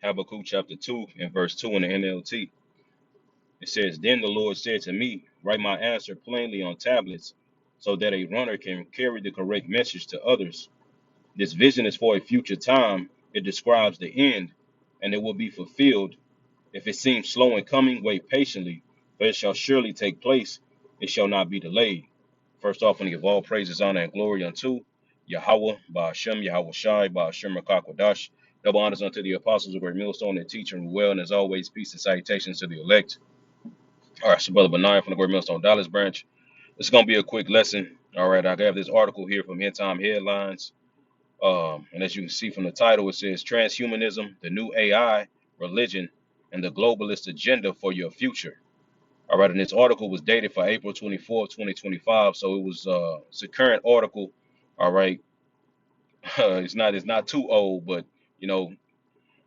Habakkuk chapter 2 and verse 2 in the NLT. It says, Then the Lord said to me, Write my answer plainly on tablets, so that a runner can carry the correct message to others. This vision is for a future time. It describes the end, and it will be fulfilled. If it seems slow in coming, wait patiently, for it shall surely take place. It shall not be delayed. First off, and give all praises, honor, and glory unto Yahweh, Ba'ashem, Yahweh Shai, Ba'ashem, Rakakwadash. Double honors unto the apostles of great millstone that teach and well, and as always, peace and salutations to the elect. All right, so Brother Benaiah from the Great Millstone Dallas branch. This is going to be a quick lesson. All right, I have this article here from End Time Headlines. And as you can see from the title, it says Transhumanism, the new AI, religion, and the globalist agenda for your future. All right, and this article was dated for April 24th, 2025. So it's a current article. All right. It's not too old, but you know,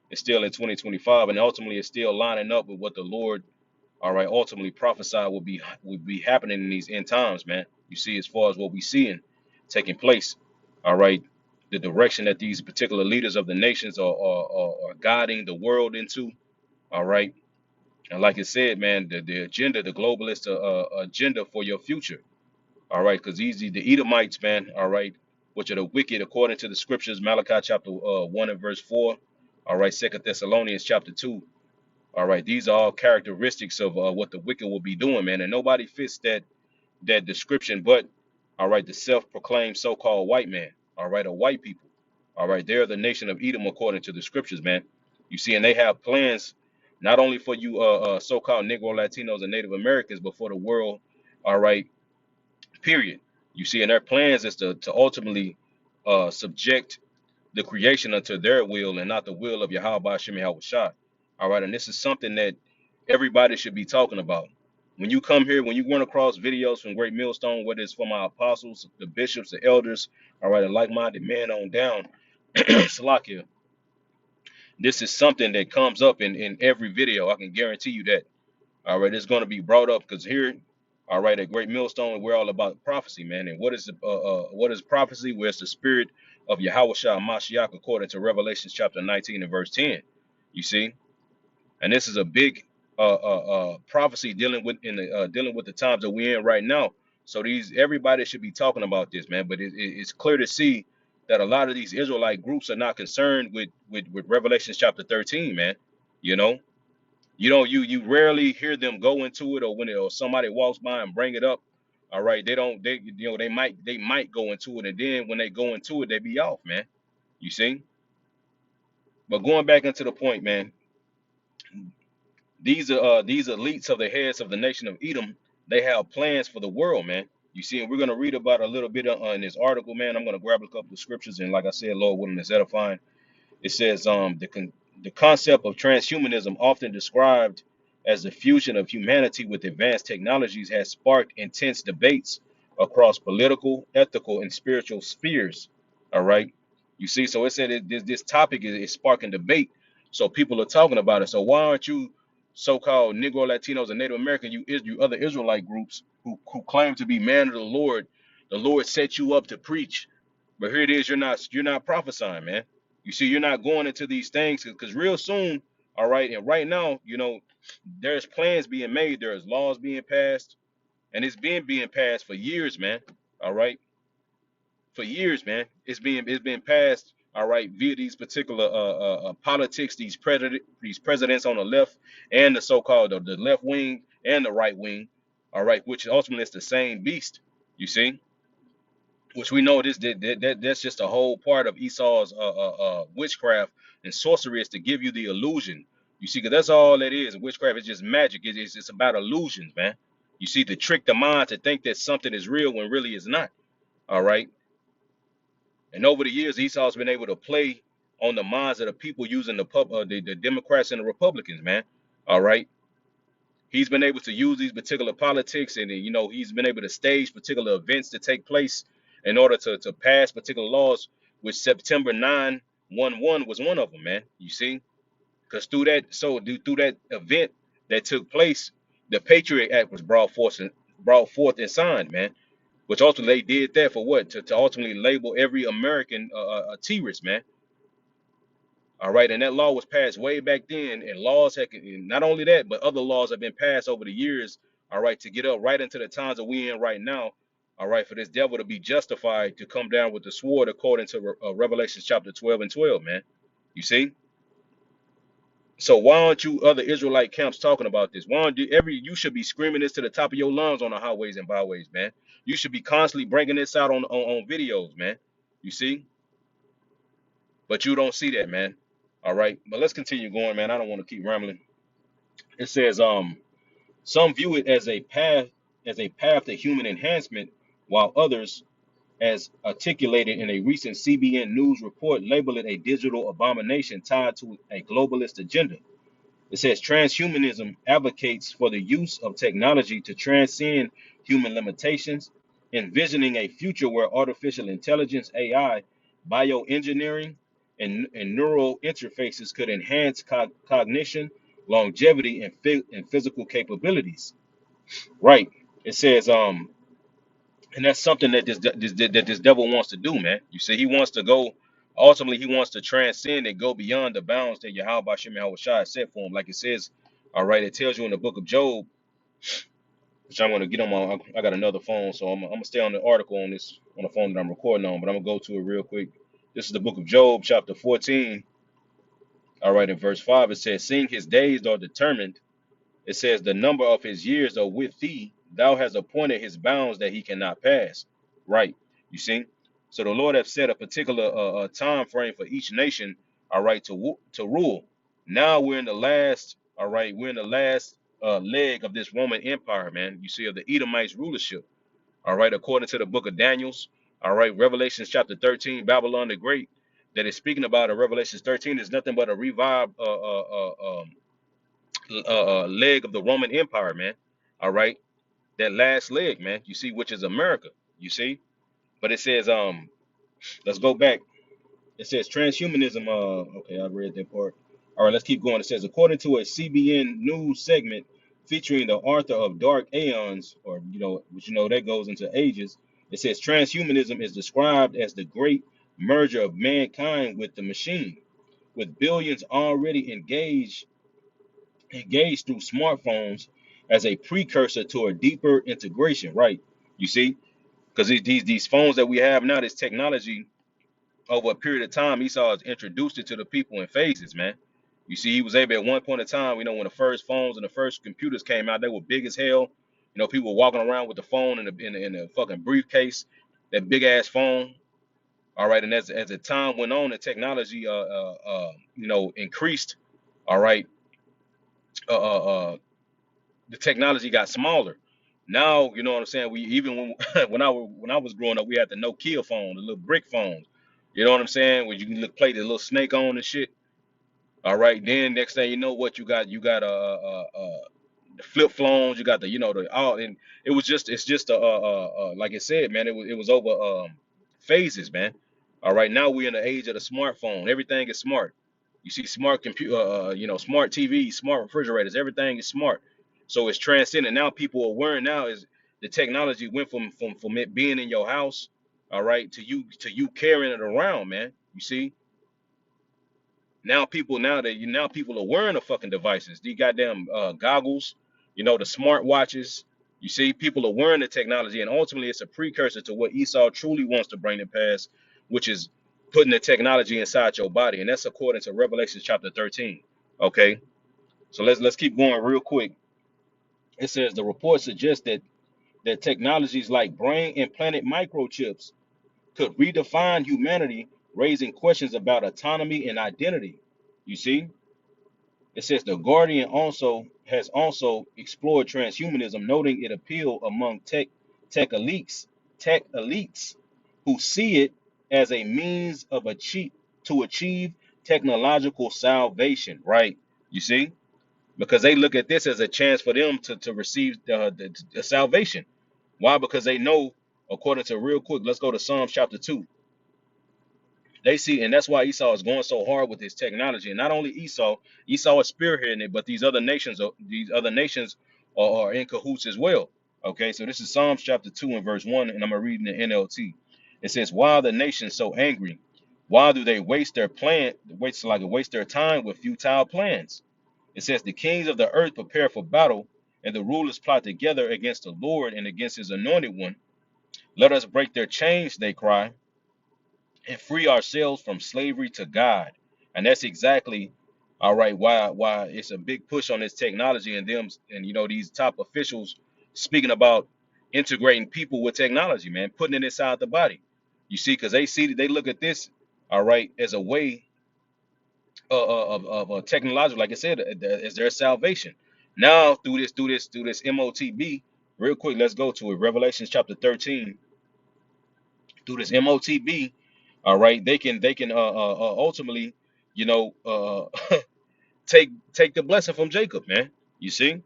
it's still in 2025, and ultimately it's still lining up with what the Lord, all right, ultimately prophesied would be happening in these end times, man. You see, as far as what we seeing taking place, all right, the direction that these particular leaders of the nations are guiding the world into, all right. And like I said, man, the agenda, the globalist agenda for your future, all right, because the Edomites, man, all right, which are the wicked according to the scriptures, Malachi chapter 1 and verse 4, all right, Second Thessalonians chapter 2, all right, these are all characteristics of what the wicked will be doing, man, and nobody fits that description but, all right, the self-proclaimed so-called white man, all right, or white people, all right, they're the nation of Edom according to the scriptures, man. You see, and they have plans not only for you so-called Negro Latinos and Native Americans, but for the world, all right, period. You see, and their plans is to ultimately subject the creation unto their will and not the will of Yahweh Hashem Yahweh Shah. All right, and this is something that everybody should be talking about. When you come here, when you run across videos from Great Millstone, whether it's from our apostles, the bishops, the elders, all right, and like-minded men on down, Salakia, this is something that comes up in every video. I can guarantee you that. All right, it's going to be brought up because here, all right, at Great Millstone, we're all about prophecy, man. And what is prophecy? Well, it's the spirit of Yahweh Shah Mashiach according to Revelation chapter 19 and verse 10. You see, and this is a big prophecy dealing with dealing with the times that we're in right now. So everybody should be talking about this, man. But it's clear to see that a lot of these Israelite groups are not concerned with Revelation chapter 13, man. You know, you rarely hear them go into it, or when or somebody walks by and bring it up. All right, they might go into it, and then when they go into it, they be off, man. You see. But going back into the point, man, these elites of the heads of the nation of Edom, they have plans for the world, man. You see, and we're gonna read about a little bit in this article, man. I'm gonna grab a couple of scriptures, and like I said, Lord willing, it's edifying. It says the concept of transhumanism, often described as the fusion of humanity with advanced technologies, has sparked intense debates across political, ethical, and spiritual spheres. All right. You see, so it said this topic is sparking debate. So people are talking about it. So why aren't you so-called Negro Latinos and Native American, you other Israelite groups who claim to be man of the Lord? The Lord set you up to preach, but here it is, you're not prophesying, man. You see, you're not going into these things because real soon, all right, and right now, there's plans being made, there's laws being passed, and it's been being passed for years, man. All right, for years, man. It's been passed, all right, via these particular politics, these presidents on the left and the so-called the left wing and the right wing, all right, which ultimately is the same beast. You see, which we know that's just a whole part of Esau's witchcraft and sorcery, is to give you the illusion. You see, because that's all it is. Witchcraft is just magic. It's about illusions, man. You see, to trick the mind to think that something is real when really it's not. All right. And over the years, Esau's been able to play on the minds of the people using the Democrats and the Republicans, man. All right. He's been able to use these particular politics, and he's been able to stage particular events to take place in order to pass particular laws, which September 9/11 was one of them, man. You see, because through that event that took place, the Patriot Act was brought forth and signed, man. Which ultimately they did that for what? To ultimately label every American a terrorist, man. All right, and that law was passed way back then, and laws had, and not only that, but other laws have been passed over the years. All right, to get up right into the times that we in right now. All right, for this devil to be justified to come down with the sword according to Revelation chapter 12 and 12, man. You see? So why aren't you other Israelite camps talking about this? Why aren't you should be screaming this to the top of your lungs on the highways and byways, man. You should be constantly bringing this out on videos, man. You see? But you don't see that, man. All right. But let's continue going, man. I don't want to keep rambling. It says, some view it as a path to human enhancement, while others, as articulated in a recent CBN News report, label it a digital abomination tied to a globalist agenda. It says transhumanism advocates for the use of technology to transcend human limitations, envisioning a future where artificial intelligence, AI, bioengineering, and neural interfaces could enhance cognition, longevity, and physical capabilities. Right. It says, and that's something that this devil wants to do, man. You see, he wants to go. Ultimately, he wants to transcend and go beyond the bounds that Yahweh Bashem Yahushua set for him. Like it says, all right, it tells you in the book of Job, which I'm going to get on my. I got another phone, so I'm gonna stay on the article on the phone that I'm recording on, but I'm gonna go to it real quick. This is the book of Job, chapter 14. All right, in verse 5, it says, "Seeing his days are determined." It says, "The number of his years are with thee. Thou hast appointed his bounds that he cannot pass." Right. You see? So the Lord have set a particular time frame for each nation, all right, to rule. Now we're in the last, all right, we're in the last leg of this Roman Empire, man. You see, of the Edomites rulership, all right, according to the book of Daniel's, all right, Revelations chapter 13, Babylon the Great, that is speaking about in Revelations 13 is nothing but a revived leg of the Roman Empire, man. All right, that last leg, man. You see, which is America. You see, but it says, let's go back. It says transhumanism. Okay, I read that part. All right, let's keep going. It says, according to a CBN News segment featuring the author of Dark Aeons, or which that goes into ages. It says transhumanism is described as the great merger of mankind with the machine, with billions already engaged through smartphones as a precursor to a deeper integration, right? You see, because these phones that we have now, this technology, over a period of time, Esau has introduced it to the people in phases, man. You see, he was able at one point in time, when the first phones and the first computers came out, they were big as hell. People were walking around with the phone in a fucking briefcase, that big ass phone. All right, and as the time went on, the technology increased. All right, uh, uh, uh, the technology got smaller. Now, you know what I'm saying. We even when when I was growing up, we had the Nokia phone, the little brick phones. You know what I'm saying? Where you can play the little snake on and shit. All right. Then next thing you know, what you got the flip phones. You got the all, and it's just like I said, man. It was over phases, man. All right. Now we're in the age of the smartphone. Everything is smart. You see smart computer, smart TVs, smart refrigerators. Everything is smart. So it's transcendent. Now people are wearing now is the technology went from it being in your house, all right, to you carrying it around, man. You see, now people are wearing the fucking devices, the goddamn goggles, the smart watches. You see, people are wearing the technology, and ultimately it's a precursor to what Esau truly wants to bring to pass, which is putting the technology inside your body, and that's according to Revelation chapter 13. Okay, so let's keep going real quick. It says the report suggests that technologies like brain implanted microchips could redefine humanity, raising questions about autonomy and identity. You see, it says the Guardian also explored transhumanism, noting it appeal among tech elites, tech elites who see it as a means of achieve technological salvation. Right? You see, because they look at this as a chance for them to receive the salvation. Why? Because they know, according to real quick, let's go to Psalms chapter 2. They see, and that's why Esau is going so hard with his technology. And not only Esau is spearheading it, but these other nations are in cahoots as well. Okay, so this is Psalms chapter 2 and verse 1, and I'm gonna read in the NLT. It says, "Why are the nations so angry? Why do they waste their time with futile plans? It says the kings of the earth prepare for battle, and the rulers plot together against the Lord and against his anointed one. Let us break their chains, they cry, and free ourselves from slavery to God. And that's exactly all right why it's a big push on this technology and them and these top officials speaking about integrating people with technology, man, putting it inside the body. You see, because they look at this all right as a way of technology, like I said, as their salvation. Now through this MOTB, real quick, let's go to it. Revelation chapter 13. Through this MOTB, all right, they can ultimately, you know, take the blessing from Jacob, man. You see?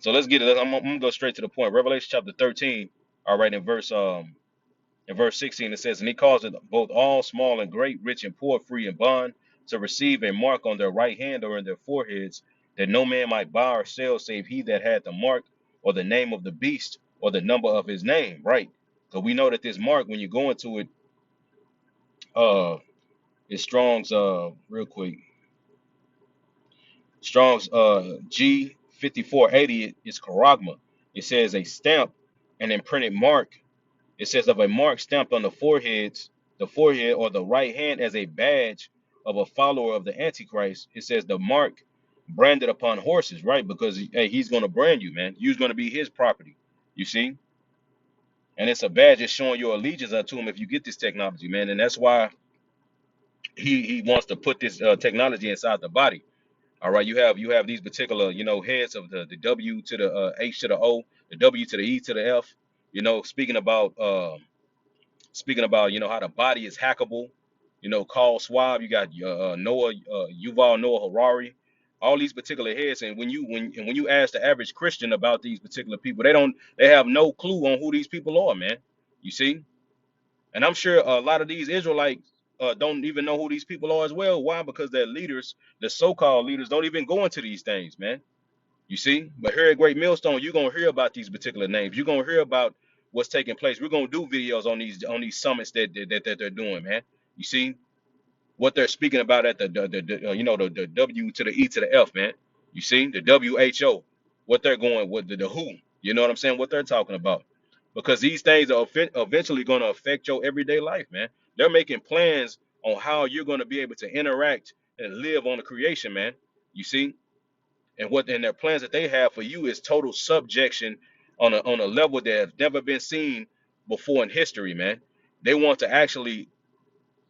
So let's get it. I'm gonna go straight to the point. Revelation chapter 13, all right, in verse 16, it says, and he caused it both all small and great, rich and poor, free and bond, to receive a mark on their right hand or in their foreheads, that no man might buy or sell save he that had the mark or the name of the beast or the number of his name. Right. So we know that this mark, when you go into it, uh it's Strong's real quick. Strong's G5480 is charagma. It says a stamp, an imprinted mark. It says of a mark stamped on the forehead or the right hand as a badge of a follower of the Antichrist. It says the mark branded upon horses, right? Because hey, he's going to brand you, man. You're going to be his property. You see? And it's a badge that's showing your allegiance unto him if you get this technology, man. And that's why he wants to put this technology inside the body. All right, you have these particular heads of the W to the H to the O, the W to the E to the F. Speaking about how the body is hackable. Carl Schwab. You got Noah Yuval Noah Harari. All these particular heads, and when you ask the average Christian about these particular people, they have no clue on who these people are, man. You see, and I'm sure a lot of these Israelites don't even know who these people are as well. Why? Because their leaders, the so-called leaders, don't even go into these things, man. You see? But here at Great Millstone, you're gonna hear about these particular names. You're gonna hear about what's taking place. We're gonna do videos on these summits that they're doing, man. You see? What they're speaking about at the W to the E to the F, man. You see the WHO, what they're going with the WHO. You know what I'm saying? What they're talking about, because these things are eventually going to affect your everyday life, man. They're making plans on how you're going to be able to interact and live on the creation, man. You see, and their plans that they have for you is total subjection on a level that have never been seen before in history, man. They want to actually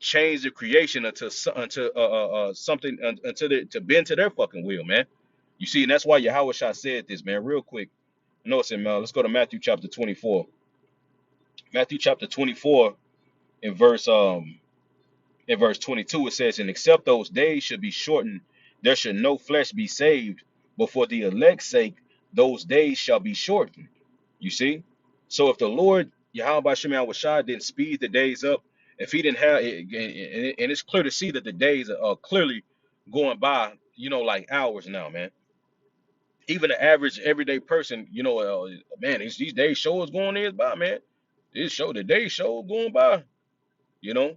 change the creation until something until to bend to their fucking will, man. You see, and that's why Yahweh Shah said this, man, real quick. I know it's in let's go to Matthew chapter 24. Matthew chapter 24 in verse 22, it says, and except those days should be shortened, there should no flesh be saved, but for the elect's sake, those days shall be shortened. You see? So if the Lord Yahweh Shema Shai didn't speed the days up, if he didn't have it, and it's clear to see that the days are clearly going by, like hours now, man. Even the average everyday person, man, these days show is going is by, man. The day show going by, you know,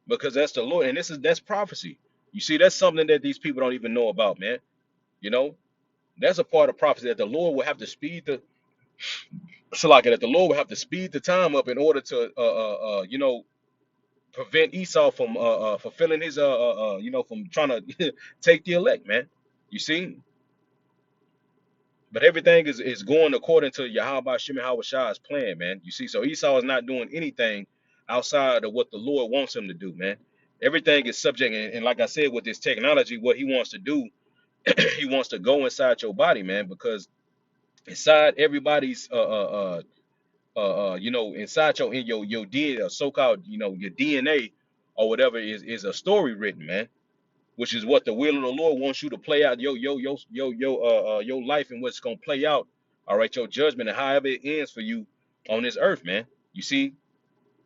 because that's the Lord, and that's prophecy. You see, that's something that these people don't even know about, man. You know, that's a part of prophecy that the Lord will have to speed the so like that the Lord will have to speed the time up in order to prevent Esau from fulfilling his from trying to take the elect, man. You see, but everything is going according to Yahweh Shem Shai's plan, man. You see, so Esau is not doing anything outside of what the Lord wants him to do, man. Everything is subject, and like I said, with this technology, what he wants to do, he wants to go inside your body, man, because inside everybody's inside your DNA, so-called, your DNA or whatever is a story written, man, which is what the will of the Lord wants you to play out your life and what's gonna play out. All right, your judgment and however it ends for you on this earth, man. You see,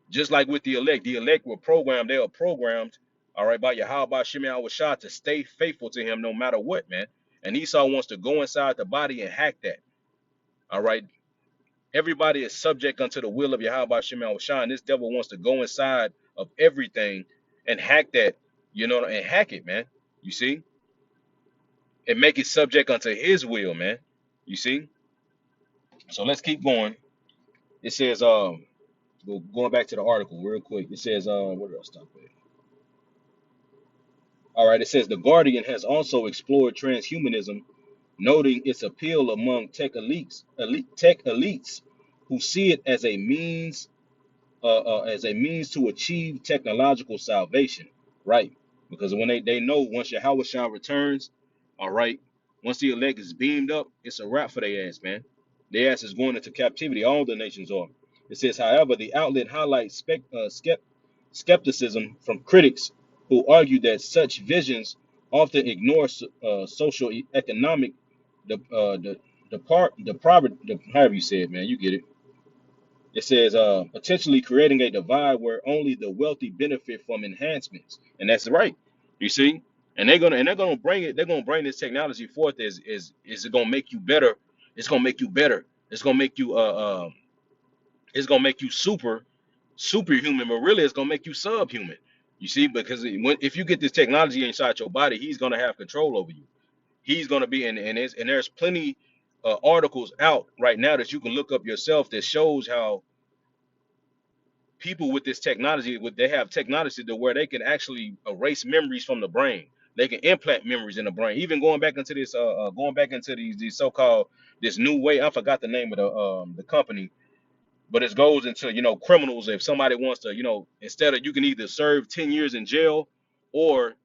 just like with the elect were programmed, they are programmed, all right, by Yahweh Shimei Shah to stay faithful to him no matter what, man. And Esau wants to go inside the body and hack that. All right. Everybody is subject unto the will of Yahweh Shimei Shah, and this devil wants to go inside of everything and hack that, and hack it, man. You see, and make it subject unto his will, man. You see. So let's keep going. It says, going back to the article real quick. It says, where did I stop at? All right. It says the Guardian has also explored transhumanism, noting its appeal among tech elites who see it as a means to achieve technological salvation, right? Because when they know once Yahweh Shah returns, all right, once the elect is beamed up, it's a wrap for their ass, man. Their ass is going into captivity. All the nations are. It says, however, the outlet highlights skepticism from critics who argue that such visions often ignore social economic the however you say it, man, you get it. It says potentially creating a divide where only the wealthy benefit from enhancements, and that's right. You see, and they're gonna bring it. They're gonna bring this technology forth. Is it gonna make you better? It's gonna make you better. It's gonna make you it's gonna make you superhuman, but really it's gonna make you subhuman. You see, because if you get this technology inside your body, he's gonna have control over you. He's gonna be and there's plenty articles out right now that you can look up yourself that shows how people with this technology, they have technology to where they can actually erase memories from the brain. They can implant memories in the brain. Even going back into this, going back into these so-called this new way. I forgot the name of the company, but it goes into criminals. If somebody wants to, instead of you can either serve 10 years in jail, or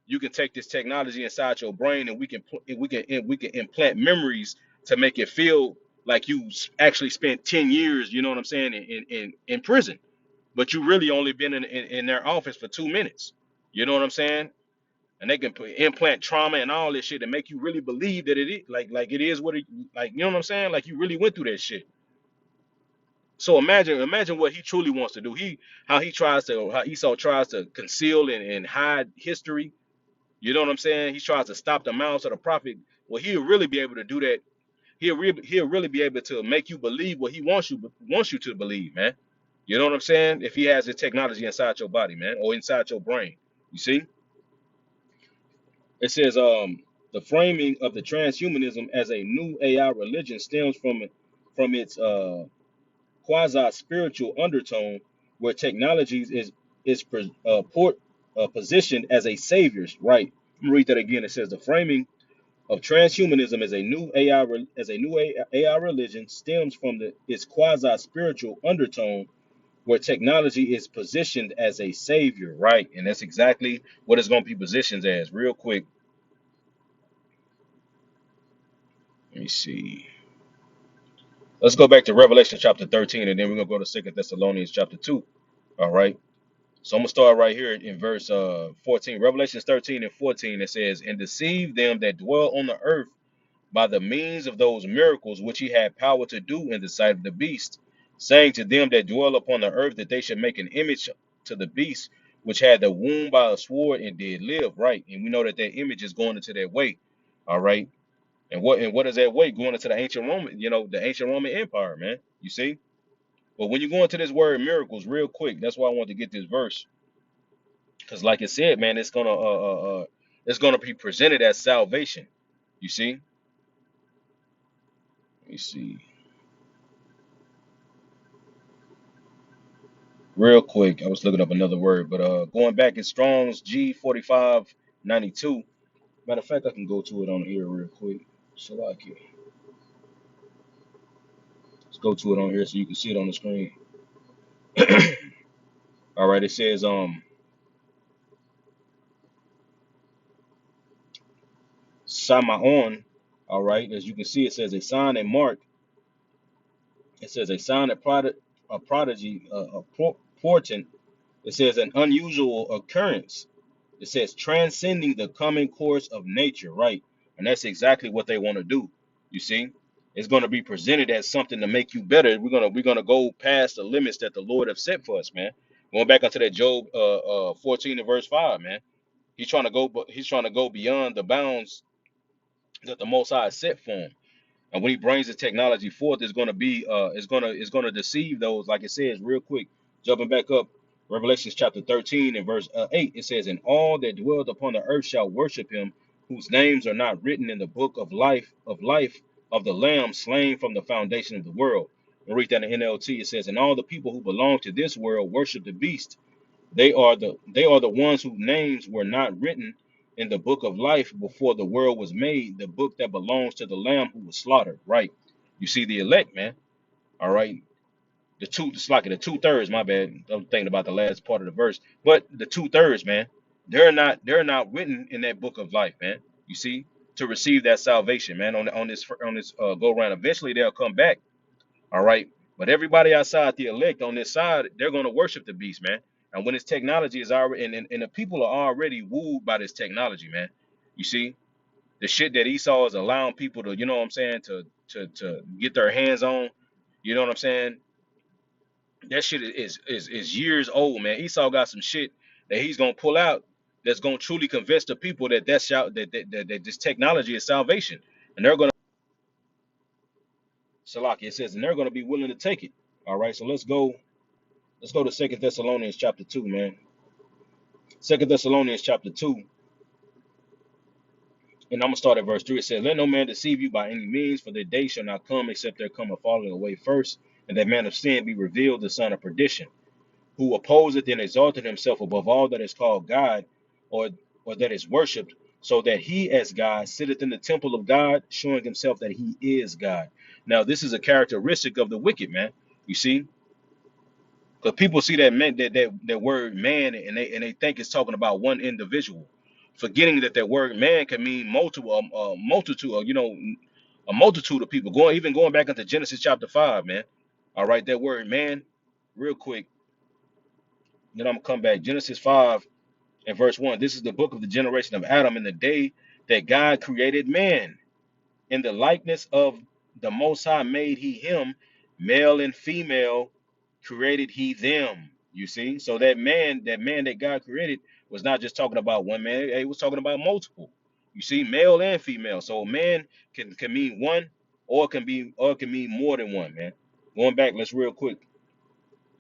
you can take this technology inside your brain and we can implant memories to make it feel like you actually spent 10 years. You know what I'm saying, in prison, but you really only been in their office for 2 minutes. You know what I'm saying? And they can implant trauma and all this shit and make you really believe that it is like it is what it like. You know what I'm saying? Like you really went through that shit. So imagine what he truly wants to do. How Esau tries to conceal and hide history. You know what I'm saying? He tries to stop the mouths of the prophet. Well, he'll really be able to do that. He'll really be able to make you believe what he wants you to believe, man. You know what I'm saying? If he has the technology inside your body, man, or inside your brain. You see? It says the framing of the transhumanism as a new AI religion stems from its quasi spiritual undertone, where technologies is positioned as a savior. Right. Let me read that again. It says the framing of transhumanism as a new AI religion stems from its quasi spiritual undertone, where technology is positioned as a savior, right? And that's exactly what it's going to be positioned as. Real quick, let me see. Let's go back to Revelation chapter 13, and then we're going to go to Second Thessalonians chapter 2. All right. So I'm going to start right here in verse 14. Revelation 13 and 14, it says, and deceive them that dwell on the earth by the means of those miracles which he had power to do in the sight of the beast, saying to them that dwell upon the earth that they should make an image to the beast, which had the wound by a sword and did live. Right, and we know that that image is going into that way. All right, and what is that way? Going into the ancient Roman, the ancient Roman Empire, man. You see, but when you go into this word miracles, real quick, that's why I want to get this verse, because like I said, man, it's gonna be presented as salvation. You see, let me see. Real quick, I was looking up another word, but going back in Strong's G4592. Matter of fact, I can go to it on here real quick. Salaki. Let's go to it on here so you can see it on the screen. All right, it says Samaon. All right, as you can see, it says a sign and mark. It says a sign, a prodigy, portent. It says an unusual occurrence. It says transcending the common course of nature, right? And that's exactly what they want to do. You see, it's going to be presented as something to make you better. We're gonna go past the limits that the Lord have set for us, man. Going back onto that Job 14 and verse 5, man. He's trying to go beyond the bounds that the Most High has set for him. And when he brings the technology forth, it's going to deceive those. Like it says, real quick, jumping back up. Revelation chapter 13 and verse 8, it says, and all that dwelleth upon the earth shall worship him, whose names are not written in the book of life of the Lamb slain from the foundation of the world. And read that in NLT. It says, and all the people who belong to this world worship the beast. They are the ones whose names were not written in the book of life before the world was made, the book that belongs to the Lamb who was slaughtered. Right. You see the elect, man. All right. It's like the 2/3. My bad. I'm thinking about the last part of the verse, but the 2/3, man, they're not written in that book of life, man. You see, to receive that salvation, man, on this go round. Eventually, they'll come back. All right, but everybody outside the elect on this side, they're gonna worship the beast, man. And when this technology is already, and the people are already wooed by this technology, man. You see, the shit that Esau is allowing people to, you know what I'm saying, to get their hands on. You know what I'm saying? That shit is years old, man. Esau got some shit that he's gonna pull out that's gonna truly convince the people that this technology is salvation, and they're gonna Salaki. It says, and they're gonna be willing to take it. All right, so let's go. Let's go to Second Thessalonians chapter 2, man. Second Thessalonians chapter 2, and I'm gonna start at verse 3. It says, let no man deceive you by any means, for the day shall not come except there come a falling away first, and that man of sin be revealed, the son of perdition, who opposeth and exalted himself above all that is called God, or or that is worshipped, so that he as God sitteth in the temple of God, showing himself that he is God. Now, this is a characteristic of the wicked, man. You see, because people see that man, that word man, and they think it's talking about one individual, forgetting that that word man can mean multiple, multitude, or a multitude of people. Going back into Genesis chapter 5, man. All right, that word man, real quick. Then I'm gonna come back. Genesis 5 and verse 1. This is the book of the generation of Adam in the day that God created man. In the likeness of the Most High made he him, male and female created he them. You see? So that man that God created was not just talking about one man, he was talking about multiple. You see, male and female. So a man can mean one, or it can mean more than one, man. Going back, let's real quick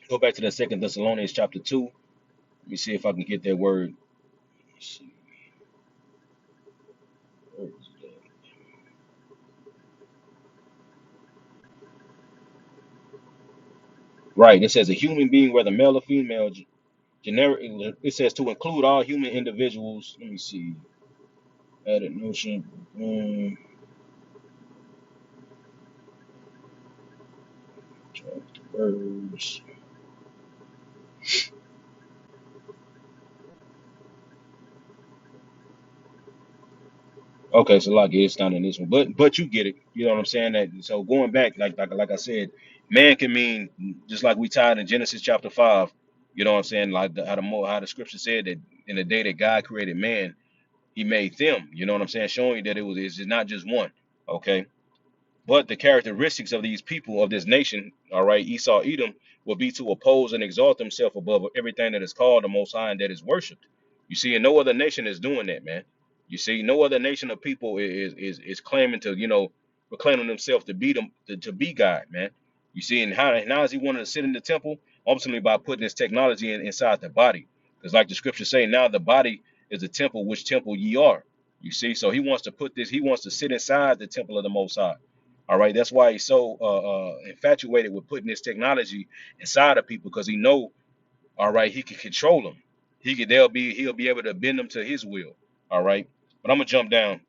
go back to the Second Thessalonians chapter 2. Let me see if I can get that word. Let's see. Where is that? Right. It says a human being, whether male or female, generic. It says to include all human individuals. Let me see. Added notion. Words. Okay, so like it's not in this one, but you get it. You know what I'm saying? That so going back, like I said, man can mean just like we tied in Genesis chapter 5. You know what I'm saying? Like how the scripture said that in the day that God created man, He made them. You know what I'm saying? Showing you that it's just not just one. Okay. But the characteristics of these people of this nation, all right, Esau, Edom, will be to oppose and exalt themselves above everything that is called the Most High and that is worshipped. You see, and no other nation is doing that, man. You see, no other nation of people is claiming to, proclaiming themselves to be them to be God, man. You see, and how now is he wanting to sit in the temple? Ultimately by putting this technology inside the body. Because like the scriptures say, now the body is the temple, which temple ye are. You see, so he wants to sit inside the temple of the Most High. All right, that's why he's so infatuated with putting this technology inside of people because he know, all right, he can control them. He'll be able to bend them to his will. All right, but I'm gonna jump down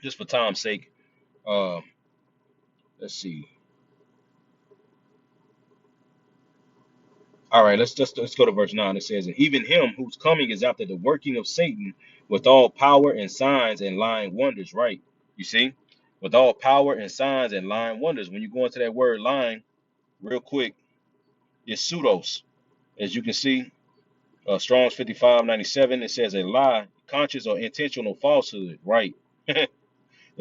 just for time's sake. Uh, let's see. All right, let's go to verse 9. It says, and even him whose coming is after the working of Satan with all power and signs and lying wonders. Right, you see, with all power and signs and lying wonders. When you go into that word lying, real quick, it's pseudos, as you can see. Strong's 5597, it says a lie, conscious or intentional falsehood, right? It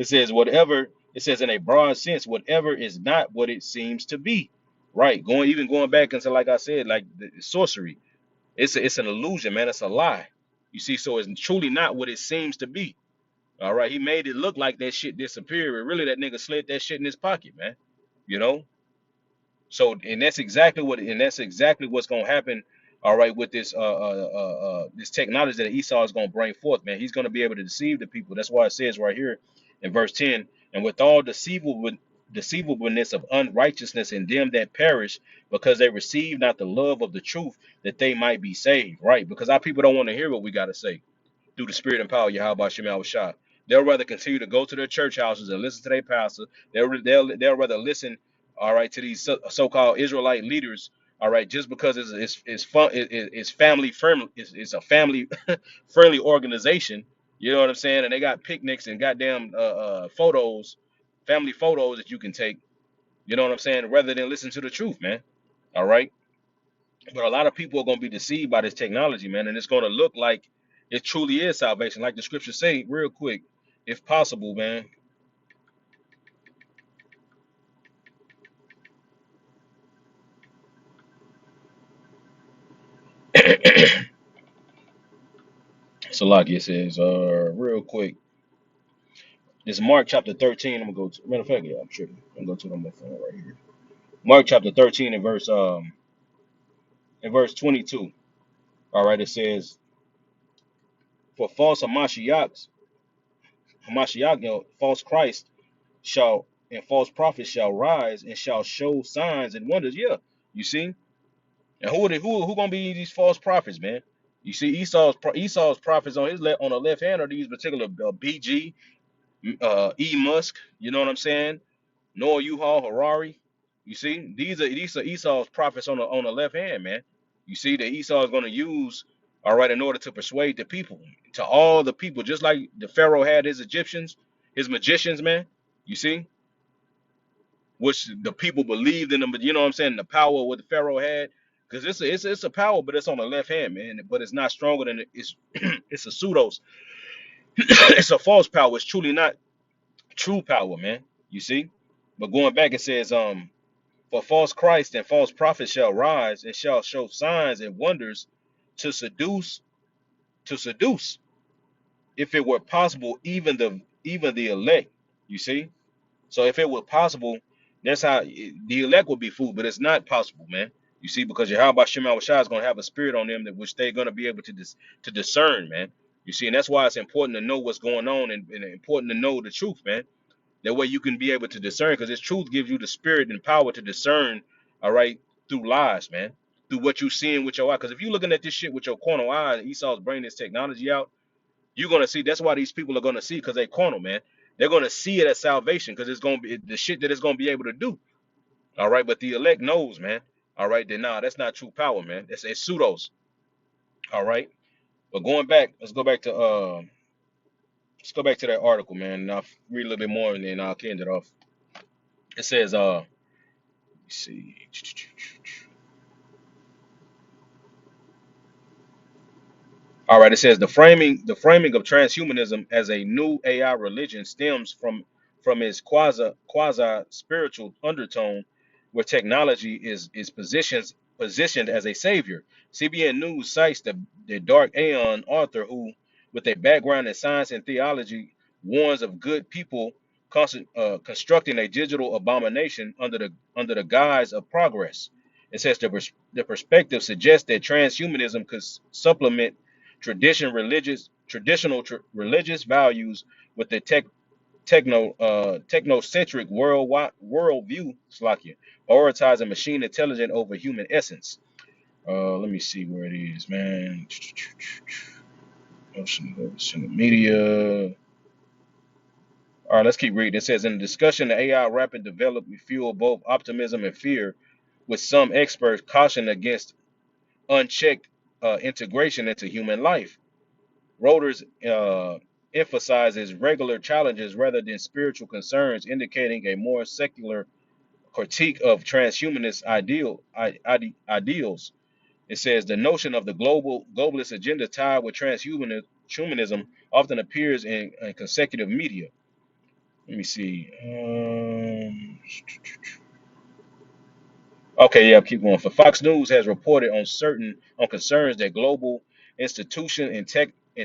says whatever, it says in a broad sense, whatever is not what it seems to be, right? Going back into, like I said, like the sorcery, it's an illusion, man. It's a lie. You see, so it's truly not what it seems to be. All right, he made it look like that shit disappeared, but really that nigga slid that shit in his pocket, man. You know, so and that's exactly what's gonna happen. all right, with this technology that Esau is going to bring forth, man. He's going to be able to deceive the people. That's why it says right here in verse 10, and with all deceivableness of unrighteousness in them that perish, because they receive not the love of the truth, that they might be saved, right? Because our people don't want to hear what we got to say through the spirit and power of Yahweh Shem Shah. They'll rather continue to go to their church houses and listen to their pastor. They'll rather listen, all right, to these so-called Israelite leaders, all right, just because it's fun, it's family friendly, it's a family friendly organization. You know what I'm saying? And they got picnics and goddamn photos, family photos that you can take. You know what I'm saying? Rather than listen to the truth, man. All right. But a lot of people are going to be deceived by this technology, man, and it's going to look like it truly is salvation, like the scriptures say, real quick, if possible, man. Salakia says, real quick, this Mark chapter 13. I'm gonna go to. Matter of fact, yeah, I'm sure I'm gonna go to it on my phone right here. Mark chapter 13 and verse 22. All right, it says, for false Hamashiach, false Christ shall and false prophets shall rise and shall show signs and wonders. Yeah, you see. And who gonna be these false prophets, man? You see Esau's prophets on his left on the left hand are these particular BG, E Musk. You know what I'm saying? Noah U-Haul, Harari. You see, these are Esau's prophets on the left hand, man. You see that Esau is gonna use, all right, in order to persuade the people, to all the people, just like the Pharaoh had his Egyptians, his magicians, man. You see, which the people believed in them, but you know what I'm saying, the power what the Pharaoh had, because it's a power, but it's on the left hand, man. But it's not stronger than it's it's a pseudos, it's a false power. It's truly not true power, man. You see, but going back, it says, for false Christ and false prophets shall rise and shall show signs and wonders to seduce, to seduce, if it were possible, even the elect. You see. So if it were possible, that's how the elect would be fooled, but it's not possible, man. You see, because Yahweh Shema Shai is going to have a spirit on them that which they're going to be able to discern, man. You see, and that's why it's important to know what's going on and important to know the truth, man. That way you can be able to discern, because this truth gives you the spirit and power to discern, all right, through lies, man, through what you're seeing with your eye. Because if you're looking at this shit with your corner eye, and Esau's bringing this technology out, you're gonna see. That's why these people are gonna see, because they carnal, man. They're gonna see it as salvation, because it's gonna be the shit that it's gonna be able to do. All right, but the elect knows, man. All right, then nah, that's not true power, man. It's pseudos. All right, but going back, let's go back to that article, man. And I'll read a little bit more, and then I'll end it off. It says, let's see. All right, it says the framing of transhumanism as a new AI religion stems from its quasi spiritual undertone, where technology is positioned as a savior. CBN News cites the Dark Aeon author who, with a background in science and theology, warns of good people constructing a digital abomination under the guise of progress. It says the perspective suggests that transhumanism could supplement traditional religious values with the technocentric worldview, Slakia, prioritizing machine intelligence over human essence. Let me see where it is, man. Social media. All right, let's keep reading. It says, in the discussion, the AI rapid development fueled both optimism and fear, with some experts caution against unchecked integration into human life. Reuters emphasizes regular challenges rather than spiritual concerns, indicating a more secular critique of transhumanist ideals. It says the notion of the globalist agenda tied with transhumanism often appears in consecutive media. Let me see. Okay, yeah, keep going. For Fox News has reported on concerns that global institution and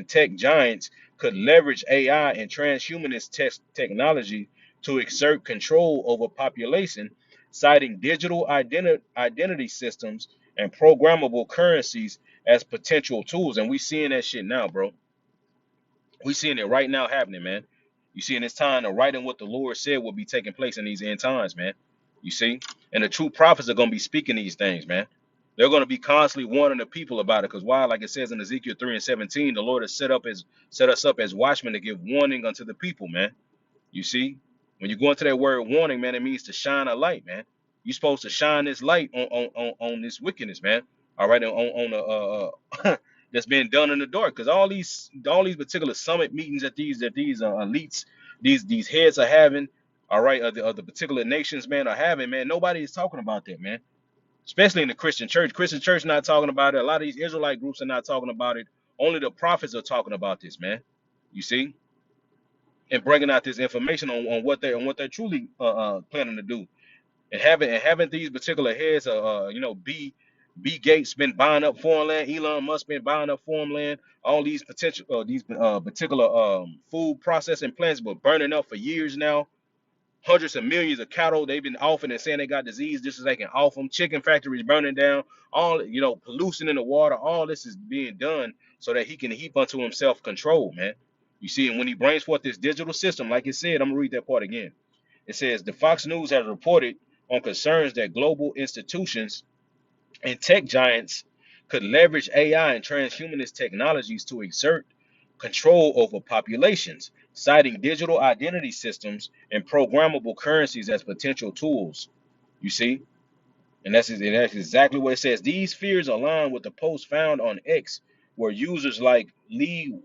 tech giants could leverage AI and transhumanist technology to exert control over population, citing digital identity systems and programmable currencies as potential tools. And we seeing that shit now, bro. We seeing it right now happening, man. You see, in this time, the writing what the Lord said will be taking place in these end times, man. You see, and the true prophets are going to be speaking these things, man. They're going to be constantly warning the people about it, because why? Like it says in Ezekiel 3:17, the Lord has set us up as watchmen to give warning unto the people, man. You see, when you go into that word warning, man, it means to shine a light, man. You're supposed to shine this light on this wickedness, man. All right, on the that's being done in the dark, because all these particular summit meetings that these elites, these heads are having, all right, of the particular nations, man, are having, man. Nobody is talking about that, man. Especially in the Christian church. Christian church not talking about it. A lot of these Israelite groups are not talking about it. Only the prophets are talking about this, man. You see, and bringing out this information on what they're truly planning to do, and having these particular heads, B Gates been buying up foreign land, Elon Musk been buying up foreign land, all these potential these particular food processing plants were burning up for years now. Hundreds of millions of cattle they've been offing and saying they got disease just so they can off them. Chicken factories burning down, all pollution in the water. All this is being done so that he can heap unto himself control, man. You see, and when he brings forth this digital system, like it said, I'm gonna read that part again. It says the Fox News has reported on concerns that global institutions and tech giants could leverage AI and transhumanist technologies to exert control over populations, citing digital identity systems and programmable currencies as potential tools. You see? And that's exactly what it says. These fears align with the post found on X, where users like Lee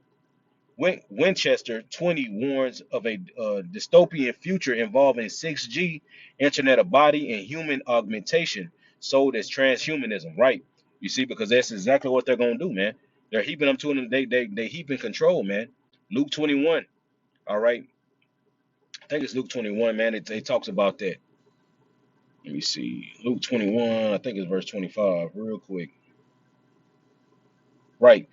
Winchester 20 warns of a dystopian future involving 6G, Internet of Body, and human augmentation, sold as transhumanism. Right? You see, because that's exactly what they're gonna do, man. They're heaping them to them. They heaping control, man. Luke 21. All right, I think it's Luke 21, man. It talks about that. Let me see. Luke 21. I think it's verse 25. Real quick. Right.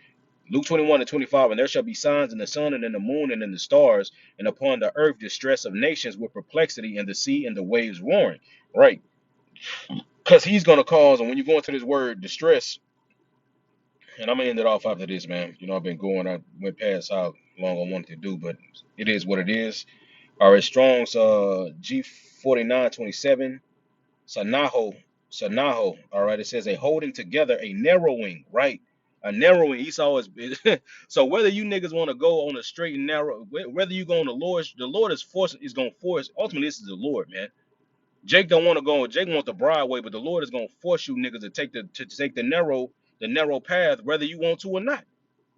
Luke 21 and 25, and there shall be signs in the sun and in the moon and in the stars, and upon the earth distress of nations with perplexity, and the sea and the waves roaring. Right. Because he's going to cause, and when you go into this word distress, and I'm going to end it off after this, man. I've been going, I went past how long I wanted to do, but it is what it is. All right, Strong's G4927. Sanaho, Sanaho. All right, it says a holding together, a narrowing, right? A narrowing. Esau is so whether you niggas want to go on a straight and narrow, whether you go on the Lord is going to force. Ultimately, this is the Lord, man. Jake don't want to go. Jake want the broad way, but the Lord is going to force you niggas to take the narrow path, whether you want to or not.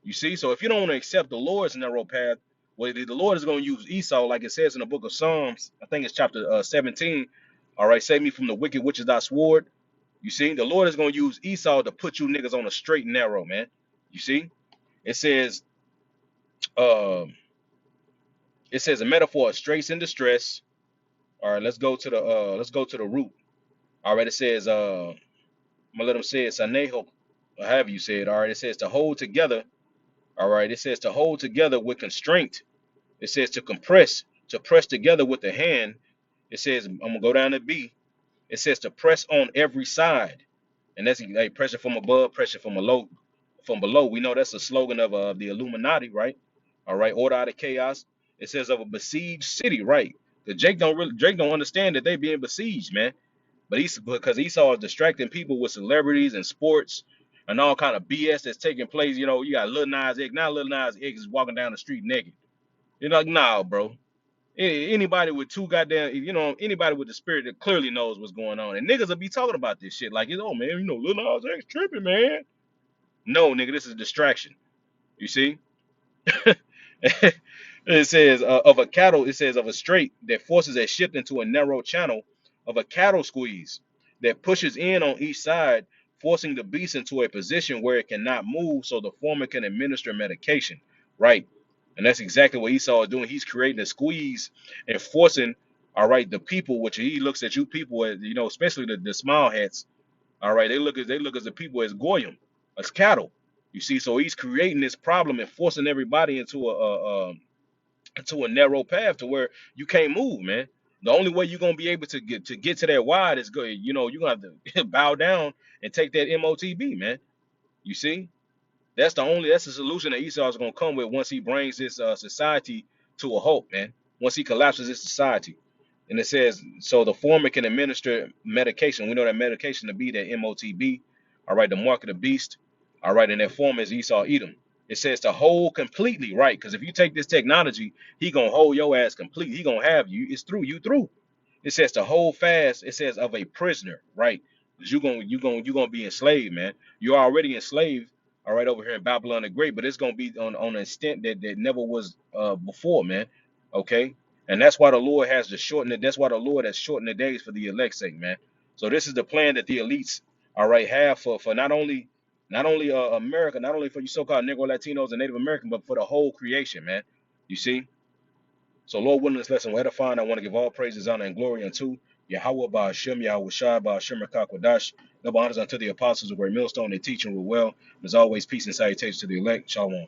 You see, so if you don't want to accept the Lord's narrow path, well, the Lord is going to use Esau, like it says in the book of Psalms. I think it's chapter 17. All right, save me from the wicked, which is thy sword. You see, the Lord is going to use Esau to put you niggas on a straight and narrow, man. You see, it says, uh, a metaphor of straits and distress. All right, let's go to the root. All right, it says, I'm gonna let them say it, Saneho, or however you say it. All right, it says to hold together. All right, it says to hold together with constraint. It says to press together with the hand. It says, I'm gonna go down to B. It says to press on every side, and that's like pressure from above, pressure from below. We know that's a slogan of the Illuminati, right? All right, order out of chaos. It says of a besieged city, right? Because Jake don't understand that they being besieged, man. But because Esau is distracting people with celebrities and sports and all kind of BS that's taking place. You got Lil Nas X. Now Lil Nas X is walking down the street naked. You're like, nah, bro. Anybody with two goddamn, anybody with the spirit that clearly knows what's going on. And niggas will be talking about this shit like, oh man, Lil Nas X tripping, man. No, nigga, this is a distraction. You see? It says of a cattle, it says of a strait that forces a ship into a narrow channel, of a cattle squeeze that pushes in on each side, forcing the beast into a position where it cannot move so the former can administer medication. Right. And that's exactly what Esau is doing. He's creating a squeeze and forcing, all right, the people, which he looks at you people as, especially the small hats. All right, they look as the people as goyim, as cattle. You see, so he's creating this problem and forcing everybody into a narrow path to where you can't move, man. The only way you're gonna be able to get to that wide is good. You know, you're gonna have to bow down and take that MOTB, man. You see, that's the solution that Esau is gonna come with once he brings this society to a halt, man. Once he collapses this society. And it says, so the former can administer medication. We know that medication to be that MOTB, all right, the mark of the beast, all right, and that form is Esau Edom. It says to hold completely, right? Because if you take this technology, he gonna hold your ass completely. He gonna have you. It's through you through. It says to hold fast. It says of a prisoner, right? Because you're gonna be enslaved, man. You're already enslaved, all right, over here in Babylon the Great, but it's gonna be on an extent that never was before, man. Okay, and that's why the Lord has to shorten it. That's why the Lord has shortened the days for the elect's sake, man. So this is the plan that the elites, all right, have for not only America, not only for you so-called Negro Latinos and Native American, but for the whole creation, man. You see. So, Lord willing, this lesson will edify, and I want to give all praises, honor, and glory unto Yahweh Ba'ashem, Yahweh Shai Ba'ashem Rakakwadash. Double honors unto the apostles of Great Millstone. They teach and rule well. And as always, peace and salutations to the elect. Shalom.